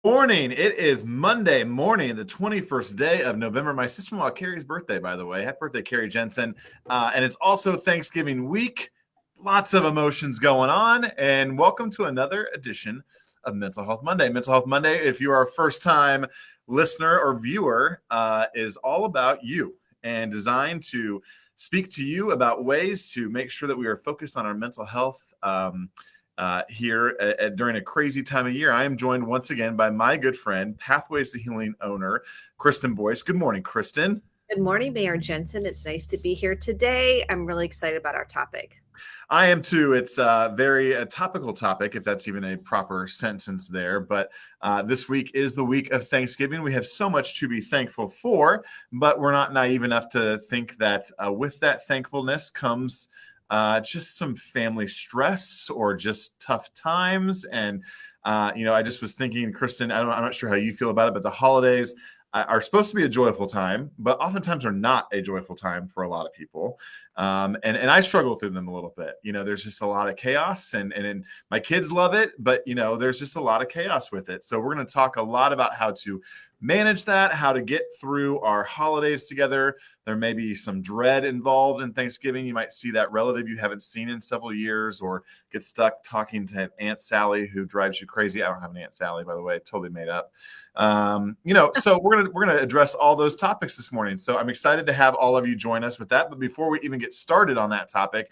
Morning. It is Monday morning, the 21st day of November. My sister-in-law Carrie's birthday, by the way. Happy birthday, Carrie Jensen. And it's also Thanksgiving week. Lots of emotions going on. And welcome to another edition of Mental Health Monday. Mental Health Monday, if you are a first-time listener or viewer, is all about you and designed to speak to you about ways to make sure that we are focused on our mental health here during a crazy time of year. I am joined once again by my good friend, Pathways to Healing owner, Kristen Boyce. Good morning, Kristen. Good morning, Mayor Jensen. It's nice to be here today. I'm really excited about our topic. I am too. It's a very topical topic, if that's even a proper sentence there. But this week is the week of Thanksgiving. We have so much to be thankful for, but we're not naive enough to think that with that thankfulness comes just some family stress or just tough times. And, I just was thinking, Kristen, I'm not sure how you feel about it, but the holidays are supposed to be a joyful time, but oftentimes are not a joyful time for a lot of people. And I struggle through them a little bit. There's just a lot of chaos and my kids love it, but there's just a lot of chaos with it. So we're going to talk a lot about how to manage that, how to get through our holidays together. There may be some dread involved in Thanksgiving. You might see that relative you haven't seen in several years, or get stuck talking to Aunt Sally, who drives you crazy. I don't have an Aunt Sally, by the way, totally made up. So we're gonna address all those topics this morning. So I'm excited to have all of you join us with that. But before we even get started on that topic,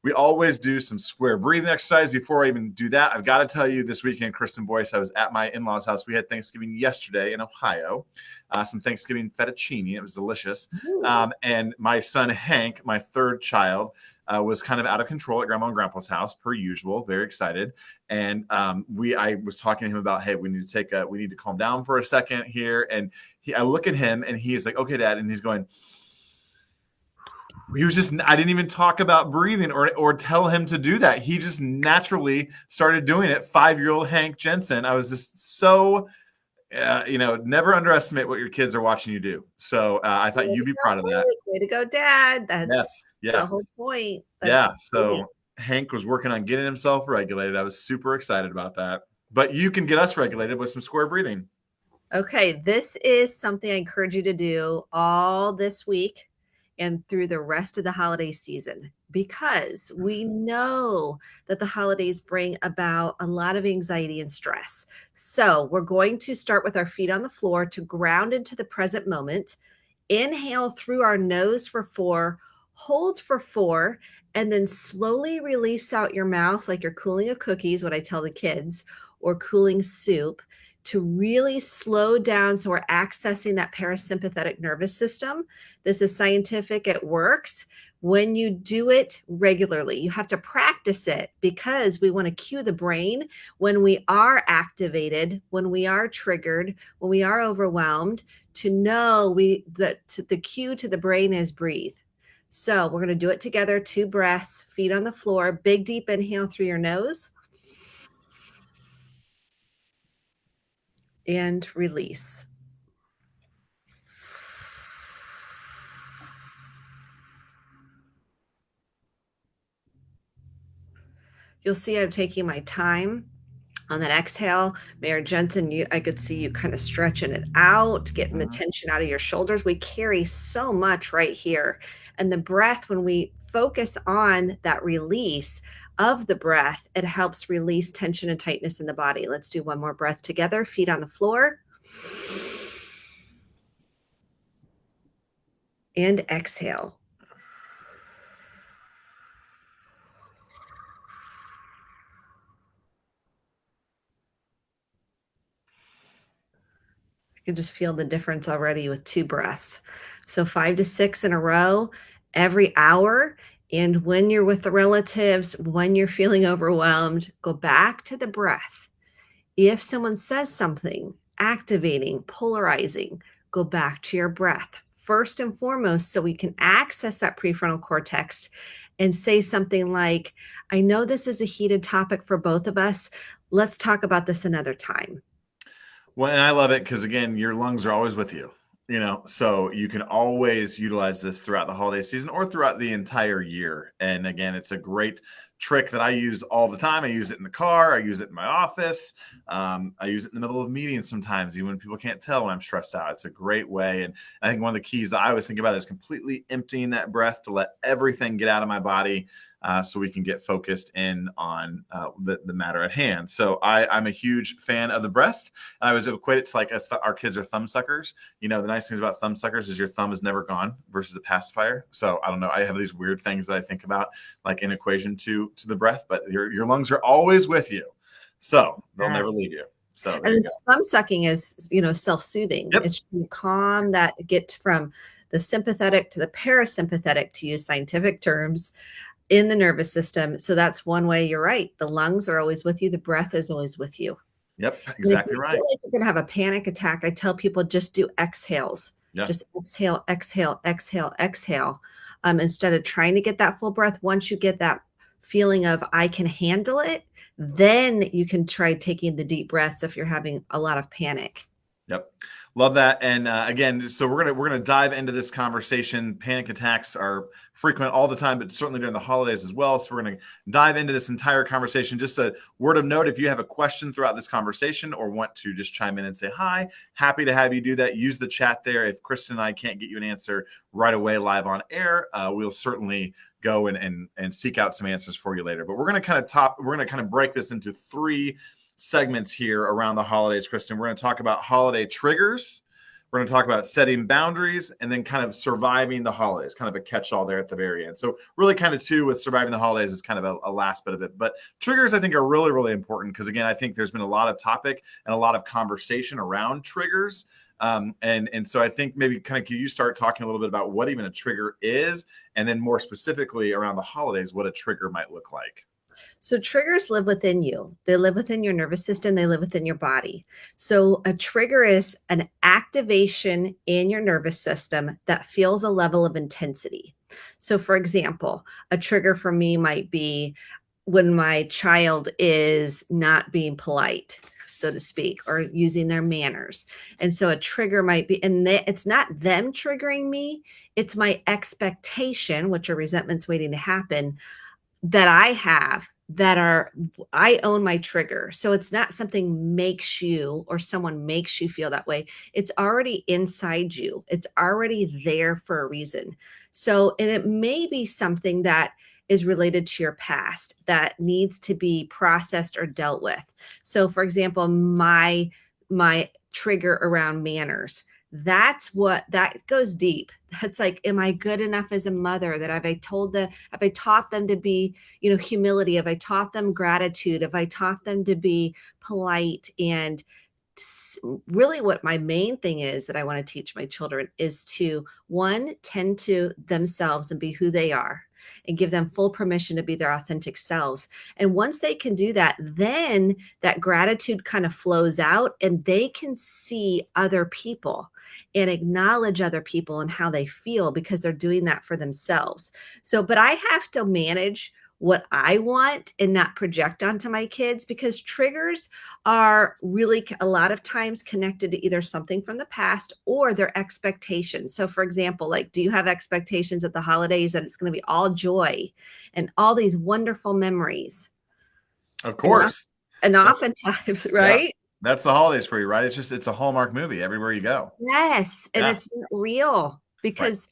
we always do some square breathing exercise. Before I even do that, I've got to tell you, this weekend, Kristen Boyce, I was at my in-laws' house. We had Thanksgiving yesterday in Ohio, some Thanksgiving fettuccine. It was delicious. And my son, Hank, my third child, was kind of out of control at Grandma and Grandpa's house, per usual, very excited. And I was talking to him about, hey, we need to calm down for a second here. And I look at him and he's like, okay, Dad. And he's going, I didn't even talk about breathing or tell him to do that. He just naturally started doing it. 5-year-old Hank Jensen. I was just so, never underestimate what your kids are watching you do. So I thought you'd be proud of that. Way to go, Dad. That's the whole point. So Hank was working on getting himself regulated. I was super excited about that. But you can get us regulated with some square breathing. Okay, this is something I encourage you to do all this week and through the rest of the holiday season, because we know that the holidays bring about a lot of anxiety and stress. So we're going to start with our feet on the floor to ground into the present moment. Inhale through our nose for 4, hold for 4, and then slowly release out your mouth like you're cooling a cookie, is what I tell the kids, or cooling soup, to really slow down. So we're accessing that parasympathetic nervous system. This is scientific, it works. When you do it regularly, you have to practice it, because we want to cue the brain when we are activated, when we are triggered, when we are overwhelmed, to know that the cue to the brain is breathe. So we're going to do it together. 2 breaths, feet on the floor, big deep inhale through your nose. And release. You'll see I'm taking my time on that exhale. Mayor Jensen, I could see you kind of stretching it out, getting the tension out of your shoulders. We carry so much right here. And the breath, when we focus on that release of the breath, it helps release tension and tightness in the body. Let's do one more breath together. Feet on the floor. And exhale. I can just feel the difference already with 2 breaths. So 5 to 6 in a row every hour. And when you're with the relatives, when you're feeling overwhelmed, go back to the breath. If someone says something activating, polarizing, go back to your breath first and foremost, so we can access that prefrontal cortex and say something like, I know this is a heated topic for both of us. Let's talk about this another time. Well, and I love it because, again, your lungs are always with you. So you can always utilize this throughout the holiday season or throughout the entire year. And again, it's a great trick that I use all the time. I use it in the car. I use it in my office. I use it in the middle of meetings sometimes, even when people can't tell when I'm stressed out. It's a great way. And I think one of the keys that I always think about is completely emptying that breath to let everything get out of my body. So we can get focused in on the matter at hand. So I'm a huge fan of the breath. I always equate it to like our kids are thumb suckers. The nice things about thumb suckers is your thumb is never gone versus a pacifier. So I don't know. I have these weird things that I think about like in equation to the breath, but your lungs are always with you. So they'll never leave you. So and thumb sucking is, self-soothing. Yep. It's calm that get from the sympathetic to the parasympathetic, to use scientific terms, in the nervous system. So that's one way. You're right. The lungs are always with you. The breath is always with you. Yep, exactly right. Like you're going to have a panic attack, I tell people just do exhales. Yeah. Just exhale, exhale, exhale, exhale. Instead of trying to get that full breath, once you get that feeling of I can handle it, then you can try taking the deep breaths if you're having a lot of panic. Yep. Love that. And again, so we're gonna dive into this conversation. Panic attacks are frequent all the time, but certainly during the holidays as well. So we're gonna dive into this entire conversation. Just a word of note: if you have a question throughout this conversation or want to just chime in and say hi, happy to have you do that. Use the chat there. If Kristen and I can't get you an answer right away live on air, we'll certainly go and seek out some answers for you later. But we're gonna kind of break this into 3 segments here around the holidays, Kristen. We're going to talk about holiday triggers. We're going to talk about setting boundaries and then kind of surviving the holidays, kind of a catch-all there at the very end. So really kind of with surviving the holidays is kind of a last bit of it. But triggers, I think, are really, really important because, again, I think there's been a lot of topic and a lot of conversation around triggers. And so I think maybe kind of can you start talking a little bit about what even a trigger is, and then more specifically around the holidays, what a trigger might look like. So triggers live within you. They live within your nervous system. They live within your body. So a trigger is an activation in your nervous system that feels a level of intensity. So for example, a trigger for me might be when my child is not being polite, so to speak, or using their manners. And so a trigger might be, and it's not them triggering me, it's my expectation, which are resentments waiting to happen, that I have I own my trigger. So it's not something makes you or someone makes you feel that way. It's already inside you. It's already there for a reason. So, and it may be something that is related to your past that needs to be processed or dealt with. So for example, my trigger around manners, that goes deep. That's like, am I good enough as a mother? That have I taught them to be, humility? Have I taught them gratitude? Have I taught them to be polite? And really what my main thing is that I want to teach my children is to, 1, tend to themselves and be who they are, and give them full permission to be their authentic selves. And once they can do that, then that gratitude kind of flows out and they can see other people and acknowledge other people and how they feel because they're doing that for themselves. So, but I have to manage what I want and not project onto my kids, because triggers are really a lot of times connected to either something from the past or their expectations. So for example, like, do you have expectations at the holidays that it's going to be all joy and all these wonderful memories? Of course. And oftentimes, right? Yeah, that's the holidays for you, right? It's a Hallmark movie everywhere you go. Yes. And it's not real because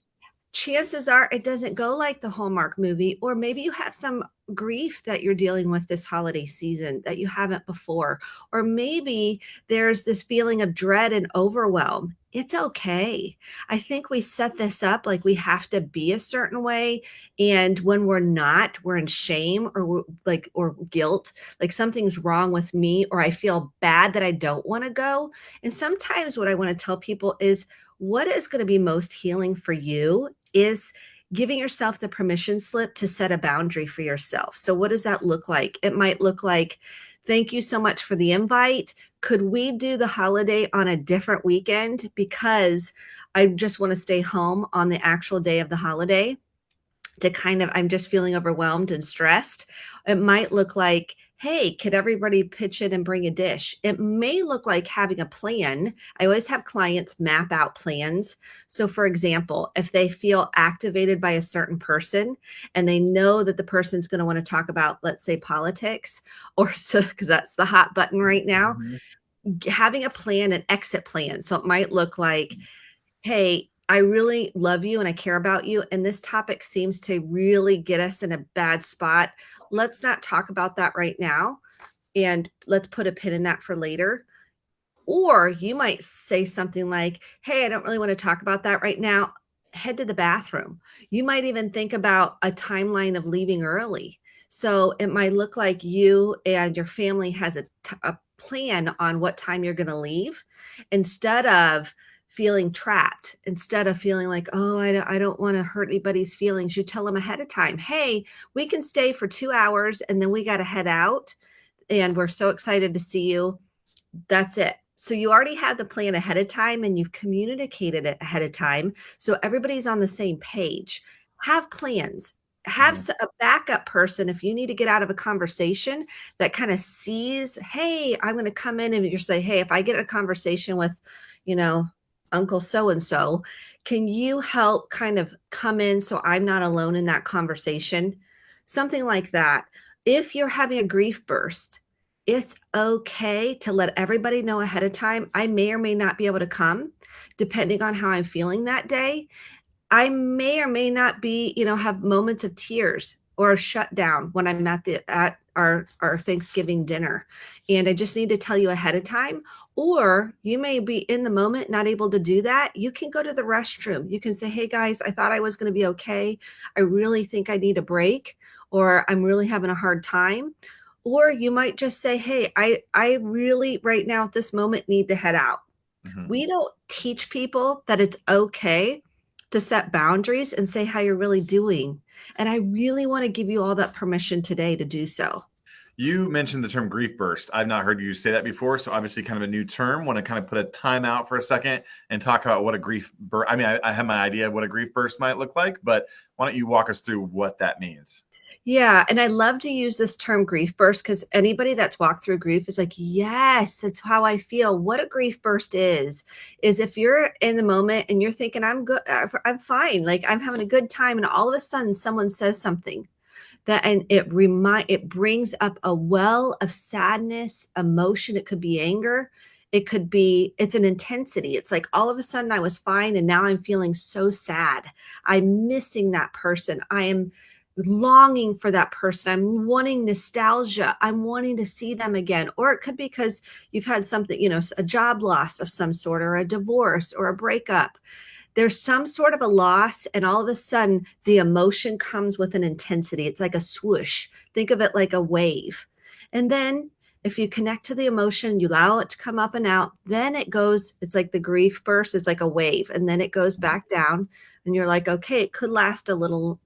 chances are it doesn't go like the Hallmark movie, or maybe you have some grief that you're dealing with this holiday season that you haven't before, or maybe there's this feeling of dread and overwhelm. It's okay. I think we set this up like we have to be a certain way, and when we're not, we're in shame or guilt, like something's wrong with me, or I feel bad that I don't want to go. And sometimes what I want to tell people is, what is going to be most healing for you is giving yourself the permission slip to set a boundary for yourself. So what does that look like? It might look like, thank you so much for the invite. Could we do the holiday on a different weekend? Because I just want to stay home on the actual day of the holiday. I'm just feeling overwhelmed and stressed. It might look like, hey, could everybody pitch in and bring a dish? It may look like having a plan. I always have clients map out plans. So, for example, if they feel activated by a certain person and they know that the person's going to want to talk about, let's say, politics, or so, because that's the hot button right now, Mhm. having a plan, an exit plan. So, it might look like, hey, I really love you and I care about you. And this topic seems to really get us in a bad spot. Let's not talk about that right now. And let's put a pin in that for later. Or you might say something like, hey, I don't really want to talk about that right now. Head to the bathroom. You might even think about a timeline of leaving early. So it might look like you and your family has a plan on what time you're going to leave instead of feeling trapped, instead of feeling like, oh, I don't want to hurt anybody's feelings. You tell them ahead of time, hey, we can stay for 2 hours and then we got to head out. And we're so excited to see you. That's it. So you already had the plan ahead of time and you've communicated it ahead of time. So everybody's on the same page. Have plans. Have Mhm. a backup person if you need to get out of a conversation that kind of sees, hey, I'm going to come in and you say, hey, if I get a conversation with, you know, Uncle so and so, can you help kind of come in so I'm not alone in that conversation? Something like that. If you're having a grief burst, it's okay to let everybody know ahead of time. I may or may not be able to come, depending on how I'm feeling that day. I may or may not be, have moments of tears or a shutdown when I'm at our Thanksgiving dinner. And I just need to tell you ahead of time. Or you may be in the moment, not able to do that. You can go to the restroom. You can say, hey guys, I thought I was going to be okay. I really think I need a break, or I'm really having a hard time. Or you might just say, hey, I really right now at this moment need to head out. Mhm. We don't teach people that it's okay to set boundaries and say how you're really doing. And I really want to give you all that permission today to do so. You mentioned the term grief burst. I've not heard you say that before, so obviously kind of a new term. Want to kind of put a time out for a second and talk about what a grief burst. I mean, I have my idea of what a grief burst might look like, but why don't you walk us through what that means? Yeah, and I love to use this term grief burst because anybody that's walked through grief is like, yes, that's how I feel. What a grief burst is if you're in the moment and you're thinking, I'm good, I'm fine, like I'm having a good time, and all of a sudden someone says something that, and it brings up a well of sadness, emotion. It could be anger. It's an intensity. It's like all of a sudden I was fine and now I'm feeling so sad. I'm missing that person. I am longing for that person. I'm wanting nostalgia. I'm wanting to see them again. Or it could be because you've had something, a job loss of some sort, or a divorce, or a breakup. There's some sort of a loss, and all of a sudden the emotion comes with an intensity. It's like a swoosh. Think of it like a wave. And then if you connect to the emotion, you allow it to come up and out, then it's like the grief burst is like a wave, and then it goes back down, and you're like, okay, it could last a little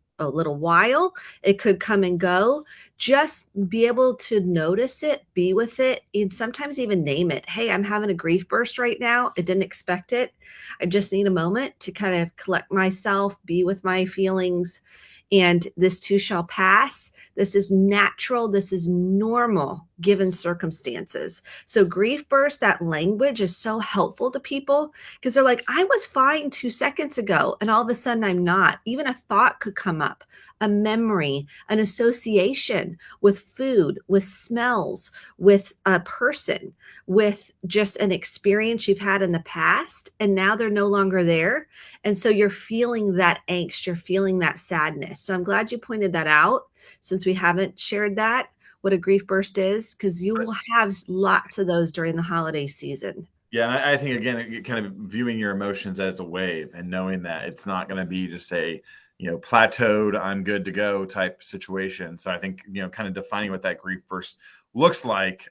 while. It could come and go. Just be able to notice it, be with it, and sometimes even name it. Hey, I'm having a grief burst right now. I didn't expect it. I just need a moment to kind of collect myself, be with my feelings, and this too shall pass. This is natural. This is normal given circumstances. So, grief burst, that language is so helpful to people because they're like, I was fine 2 seconds ago, and all of a sudden I'm not. Even a thought could come up, a memory, an association with food, with smells, with a person, with just an experience you've had in the past, and now they're no longer there. And so you're feeling that angst, you're feeling that sadness. So I'm glad you pointed that out since we haven't shared that, what a grief burst is, because you will have lots of those during the holiday season. Yeah, and I think again, kind of viewing your emotions as a wave and knowing that it's not going to be just a plateaued, I'm good to go type situation. So I think kind of defining what that grief burst looks like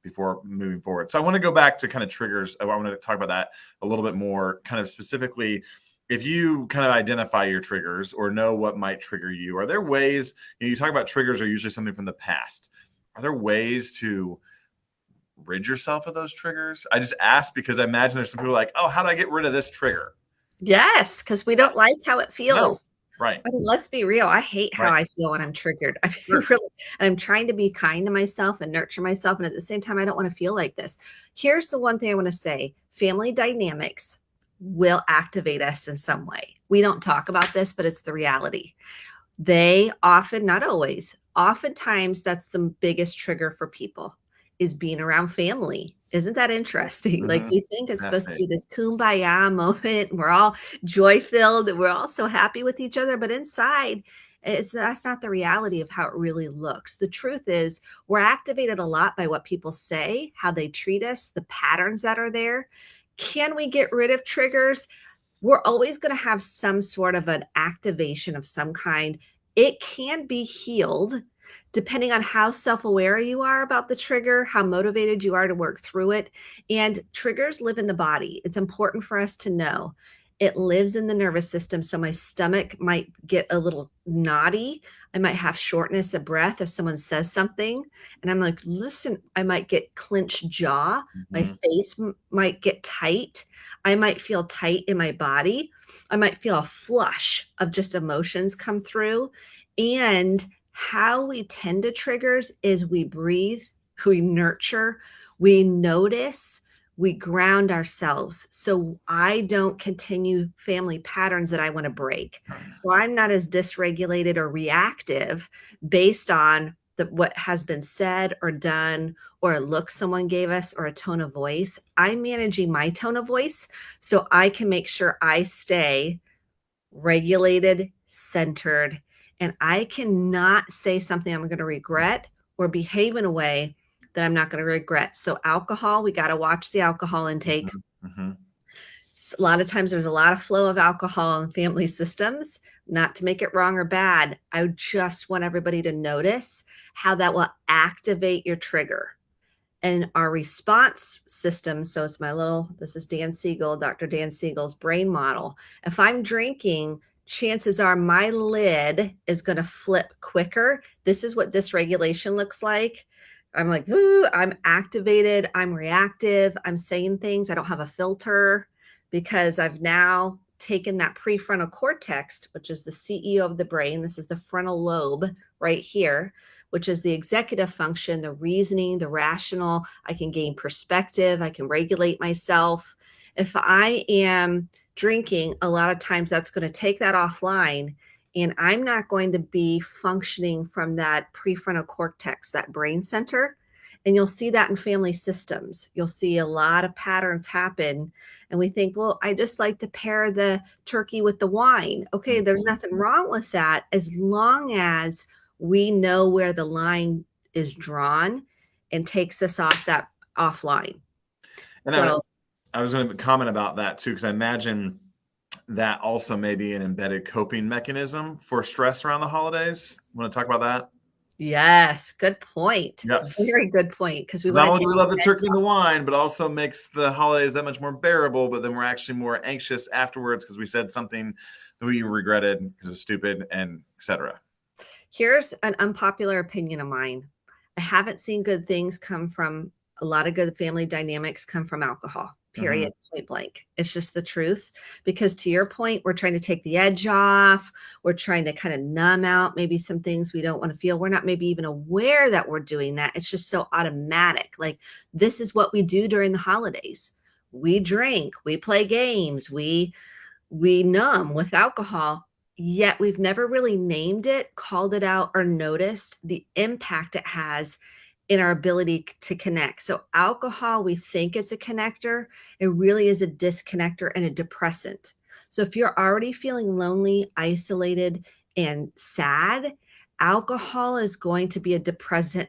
before moving forward. So I want to go back to kind of triggers. I want to talk about that a little bit more, kind of specifically. If you kind of identify your triggers or know what might trigger you, are there ways? You talk about triggers are usually something from the past. Are there ways to rid yourself of those triggers? I just ask because I imagine there's some people like, oh, how do I get rid of this trigger? Yes, because we don't like how it No, feels. Right. I mean, let's be real. I hate how Right. I feel when I'm triggered. I mean, Sure. really, and I'm trying to be kind to myself and nurture myself. And at the same time, I don't want to feel like this. Here's the one thing I want to say: family dynamics will activate us in some way. We don't talk about this, but it's the reality. They often, not always, oftentimes that's the biggest trigger for people is being around family. Isn't that interesting? Like Hmm. we think it's supposed to be Fascinating. this kumbaya moment. And we're all joy filled and we're all so happy with each other, but inside, that's not the reality of how it really looks. The truth is, we're activated a lot by what people say, how they treat us, the patterns that are there. Can we get rid of triggers? We're always going to have some sort of an activation of some kind. It can be healed depending on how self aware you are about the trigger, how motivated you are to work through it. And triggers live in the body. It's important for us to know it lives in the nervous system. So my stomach might get a little knotty. I might have shortness of breath if someone says something. And I'm like, listen, I might get clenched jaw. My Hmm. face might get tight. I might feel tight in my body. I might feel a flush of just emotions come through. And how we tend to triggers is we breathe, we nurture, we notice, we ground ourselves. So I don't continue family patterns that I want to break. So I'm not as dysregulated or reactive based on what has been said or done or a look someone gave us or a tone of voice. I'm managing my tone of voice so I can make sure I stay regulated, centered, and I cannot say something I'm going to regret or behave in a way that I'm not going to regret. So, alcohol, we got to watch the alcohol intake. Hmm. Hmm. A lot of times there's a lot of flow of alcohol in family systems, not to make it wrong or bad. I just want everybody to notice how that will activate your trigger and our response system. So it's this is Dan Siegel, Dr. Dan Siegel's brain model. If I'm drinking, chances are my lid is going to flip quicker. This is what dysregulation looks like. I'm like, ooh, I'm activated, I'm reactive, I'm saying things, I don't have a filter because I've now taken that prefrontal cortex, which is the CEO of the brain. This is the frontal lobe right here, which is the executive function, the reasoning, the rational. I can gain perspective, I can regulate myself. If I am drinking, a lot of times that's going to take that offline, and I'm not going to be functioning from that prefrontal cortex, that brain center. And you'll see that in family systems. You'll see a lot of patterns happen. And we think, well, I just like to pair the turkey with the wine. Okay, there's Hmm. nothing wrong with that as long as we know where the line is drawn and takes us off that offline. And So I was going to comment about that too, because I imagine that also may be an embedded coping mechanism for stress around the holidays. Want to talk about that? yes, good point. Yes. Very good point. Because we Not want to only do take we love the turkey and the wine, but also makes the holidays that much more bearable. But then we're actually more anxious afterwards because we said something that we regretted because it was stupid and etc. here's an unpopular opinion of mine. I haven't seen good things come from a lot of good family dynamics come from alcohol. Hmm. Period. Point blank. It's just the truth. Because to your point, we're trying to take the edge off. We're trying to kind of numb out maybe some things we don't want to feel. We're not maybe even aware that we're doing that. It's just so automatic. Like this is what we do during the holidays. We drink, we play games, we numb with alcohol, yet we've never really named it, called it out, or noticed the impact it has in our ability to connect. So, alcohol, we think it's a connector, it really is a disconnector and a depressant. So, if you're already feeling lonely, isolated, and sad, alcohol is going to be a depressant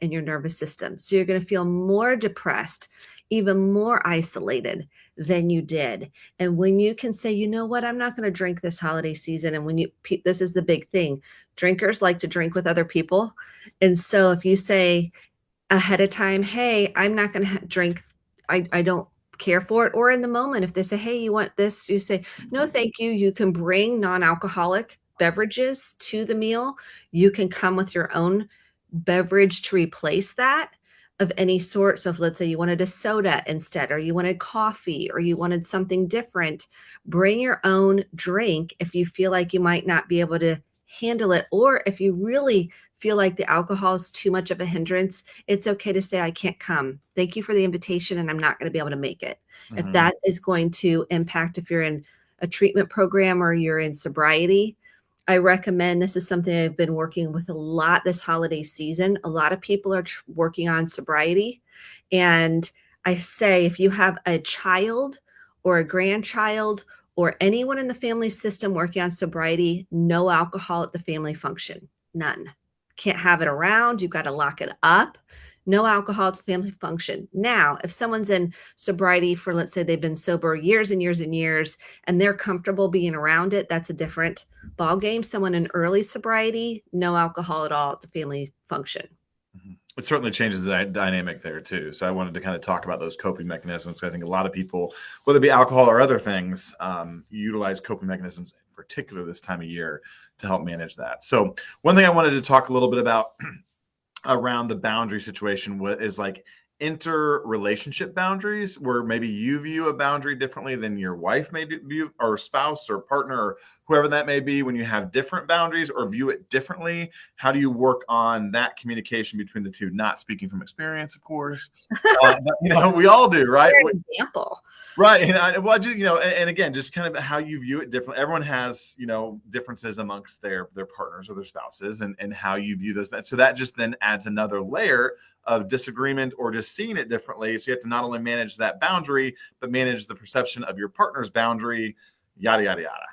in your nervous system. So, you're going to feel more depressed, even more isolated than you did. And when you can say, you know what, I'm not going to drink this holiday season. And when this is the big thing, drinkers like to drink with other people. And so if you say ahead of time, hey, I'm not going to drink, I don't care for it. Or in the moment, if they say, hey, you want this, you say, no, thank you. You can bring non alcoholic beverages to the meal. You can come with your own beverage to replace that. of any sort. So if let's say you wanted a soda instead, or you wanted coffee, or you wanted something different, bring your own drink if you feel like you might not be able to handle it, or if you really feel like the alcohol is too much of a hindrance, it's okay to say, I can't come. Thank you for the invitation, and I'm not going to be able to make it. If Mhm. that is going to impact, if you're in a treatment program or you're in sobriety, I recommend, this is something I've been working with a lot this holiday season. A lot of people are working on sobriety. And I say, if you have a child or a grandchild or anyone in the family system working on sobriety, no alcohol at the family function. None. Can't have it around. You've got to lock it up. No alcohol at the family function. Now, if someone's in sobriety for, let's say they've been sober years and years and years, and they're comfortable being around it, that's a different ball game. Someone in early sobriety, no alcohol at all at the family function. Mhm. It certainly changes the dynamic there too. So I wanted to kind of talk about those coping mechanisms. I think a lot of people, whether it be alcohol or other things, utilize coping mechanisms, in particular this time of year, to help manage that. So one thing I wanted to talk a little bit about around the boundary situation is like interrelationship boundaries, where maybe you view a boundary differently than your wife may view, or spouse or partner or whoever that may be. When you have different boundaries or view it differently, how do you work on that communication between the two? Not speaking from experience, of course, but we all do, right? An example. Right. And well, just, and again, just kind of how you view it differently. Everyone has, differences amongst their partners or their spouses, and how you view those. So that just then adds another layer of disagreement or just seeing it differently. So you have to not only manage that boundary, but manage the perception of your partner's boundary, yada, yada, yada.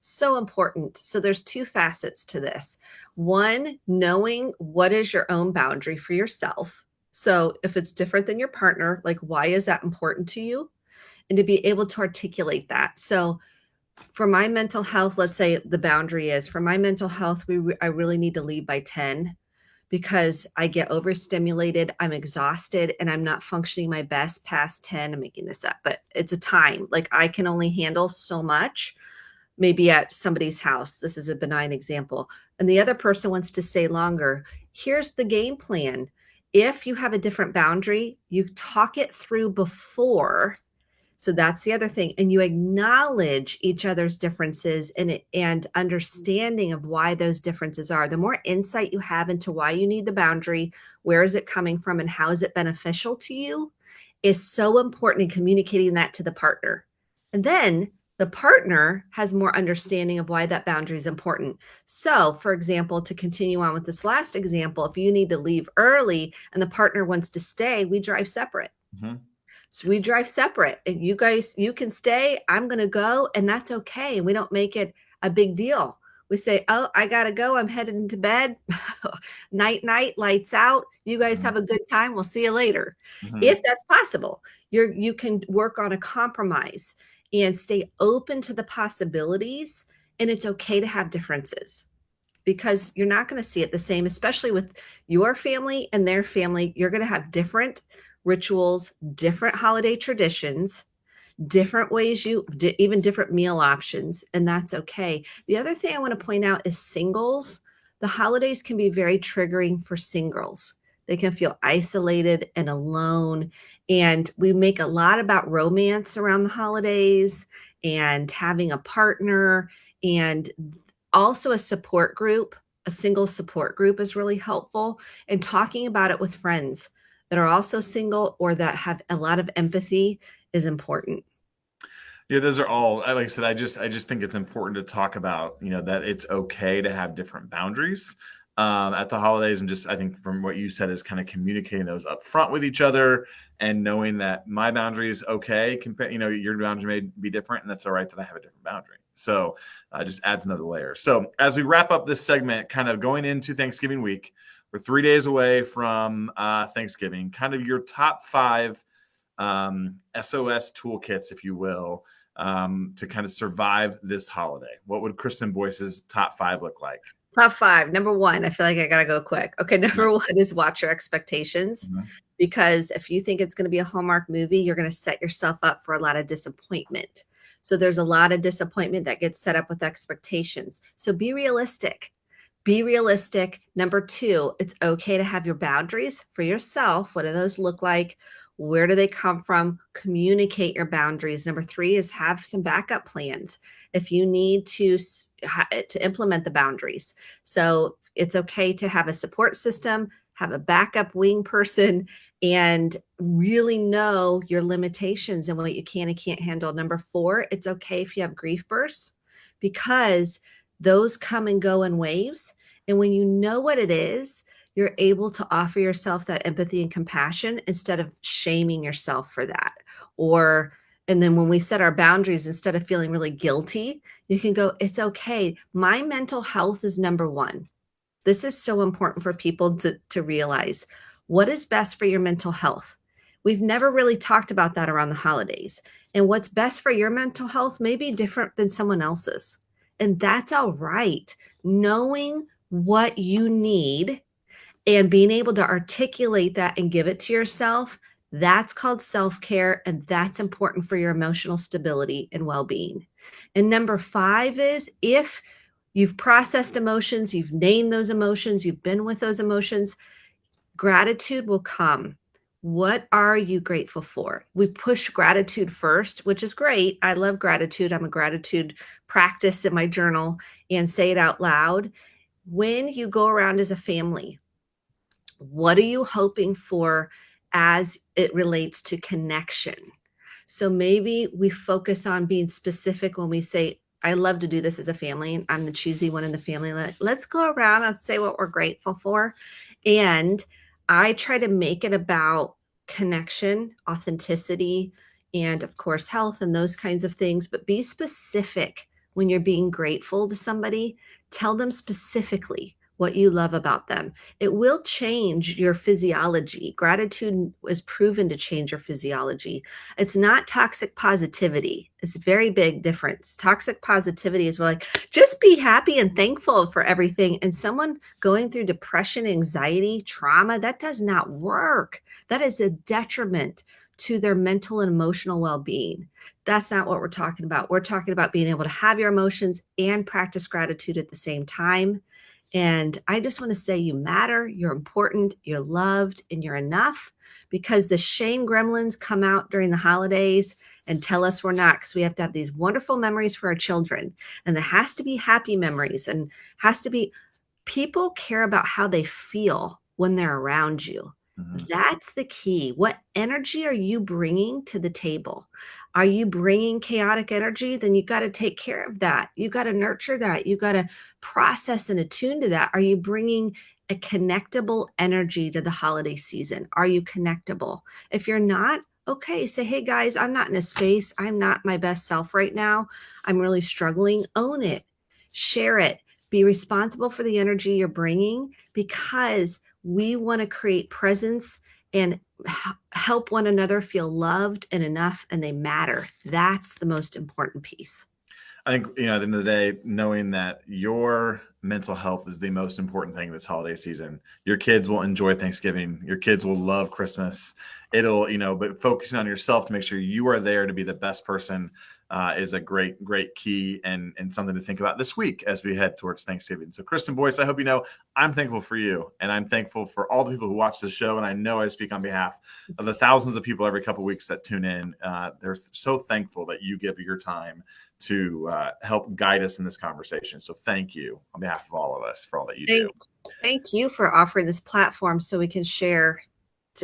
So important. So there's two facets to this. One, knowing what is your own boundary for yourself. So if it's different than your partner, like, why is that important to you? And to be able to articulate that. So for my mental health, let's say the boundary is, for my mental health, I really need to leave by 10 because I get overstimulated, I'm exhausted, and I'm not functioning my best past 10. I'm making this up, but it's a time. Like, I can only handle so much, maybe at somebody's house. This is a benign example. And the other person wants to stay longer. Here's the game plan. If you have a different boundary, you talk it through before. So that's the other thing. And you acknowledge each other's differences and understanding of why those differences are. The more insight you have into why you need the boundary, where is it coming from, and how is it beneficial to you, is so important in communicating that to the partner. And then the partner has more understanding of why that boundary is important. So, for example, to continue on with this last example, if you need to leave early and the partner wants to stay, we drive separate. Mm-hmm. So we drive separate, and you guys, you can stay, I'm going to go, and that's okay. And we don't make it a big deal. We say, oh, I got to go. I'm heading to bed. Night, night, lights out. You guys Mm-hmm. have a good time. We'll see you later. Mm-hmm. If that's possible, you can work on a compromise and stay open to the possibilities. And it's okay to have differences, because you're not going to see it the same, especially with your family and their family. You're going to have different rituals, different holiday traditions, different ways even different meal options, and that's okay. The other thing I want to point out is singles. The holidays can be very triggering for singles. They can feel isolated and alone, and we make a lot about romance around the holidays and having a partner, and also a support group. A single support group is really helpful, and talking about it with friends that are also single or that have a lot of empathy is important. Yeah, those are all, like I said, I just think it's important to talk about, that it's okay to have different boundaries at the holidays. And just, I think from what you said, is kind of communicating those up front with each other, and knowing that my boundary is okay. Your boundary may be different, and that's all right that I have a different boundary. So just adds another layer. So as we wrap up this segment, kind of going into Thanksgiving week, we're 3 days away from Thanksgiving, kind of your top 5 SOS toolkits, if you will, to kind of survive this holiday. What would Kristen Boyce's top 5 look like? Top 5. Number 1, I feel like I gotta go quick. Okay, number 1 is watch your expectations, because if you think it's gonna be a Hallmark movie, you're gonna set yourself up for a lot of disappointment. So there's a lot of disappointment that gets set up with expectations. So be realistic. Be realistic. Number two, it's okay to have your boundaries for yourself. What do those look like? Where do they come from? Communicate your boundaries. Number three is have some backup plans if you need to implement the boundaries. So it's okay to have a support system, have a backup wing person, and really know your limitations and what you can and can't handle. Number four, it's okay if you have grief bursts because those come and go in waves. And when you know what it is, you're able to offer yourself that empathy and compassion instead of shaming yourself for that. Or, and then when we set our boundaries, instead of feeling really guilty, you can go, it's okay. My mental health is number one. This is so important for people to realize. What is best for your mental health? We've never really talked about that around the holidays. And what's best for your mental health may be different than someone else's. And that's all right. Knowing what you need and being able to articulate that and give it to yourself, that's called self-care, and that's important for your emotional stability and well-being. And number five is if you've processed emotions, you've named those emotions, you've been with those emotions, gratitude will come. What are you grateful for? We push gratitude first, which is great. I love gratitude. I'm a gratitude practice in my journal and say it out loud. When you go around as a family, what are you hoping for as it relates to connection? So maybe we focus on being specific when we say, I love to do this as a family, and I'm the choosy one in the family. Let's go around and say what we're grateful for. And I try to make it about connection, authenticity, and of course, health and those kinds of things. But be specific when you're being grateful to somebody. Tell them specifically what you love about them. It will change your physiology. Gratitude is proven to change your physiology. It's not toxic positivity. It's a very big difference. Toxic positivity is like, just be happy and thankful for everything. And someone going through depression, anxiety, trauma, that does not work. That is a detriment to their mental and emotional well-being. That's not what we're talking about. We're talking about being able to have your emotions and practice gratitude at the same time. And I just want to say you matter, you're important, you're loved, and you're enough, because the shame gremlins come out during the holidays and tell us we're not, because we have to have these wonderful memories for our children. And there has to be happy memories, and has to be, people care about how they feel when they're around you. Mhm. That's the key. What energy are you bringing to the table? Are you bringing chaotic energy? Then you got to take care of that. You got to nurture that. You got to process and attune to that. Are you bringing a connectable energy to the holiday season? Are you connectable? If you're not, okay, say, hey guys, I'm not in a space. I'm not my best self right now. I'm really struggling. Own it, share it, be responsible for the energy you're bringing, because we want to create presence and help one another feel loved and enough, and they matter. That's the most important piece. I think, at the end of the day, knowing that your mental health is the most important thing this holiday season. Your kids will enjoy Thanksgiving. Your kids will love Christmas. It'll, but focusing on yourself to make sure you are there to be the best person is a great, great key and something to think about this week as we head towards Thanksgiving. So, Kristen Boyce, I hope you know I'm thankful for you, and I'm thankful for all the people who watch this show. And I know I speak on behalf of the thousands of people every couple of weeks that tune in. They're so thankful that you give your time to help guide us in this conversation. So thank you on behalf of all of us for all that you do. Thank you for offering this platform so we can share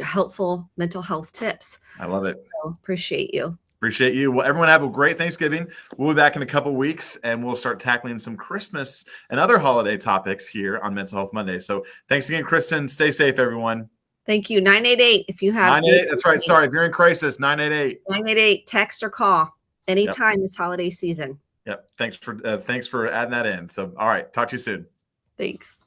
helpful mental health tips. I love it. So appreciate you. Appreciate you. Well, everyone have a great Thanksgiving. We'll be back in a couple weeks, and we'll start tackling some Christmas and other holiday topics here on Mental Health Monday. So thanks again, Kristen. Stay safe, everyone. Thank you. 988 if you have. 988, that's right. Sorry, if you're in crisis, 988. 988, text or call anytime this holiday season. Yep. Thanks for adding that in. So, all right. Talk to you soon. Thanks.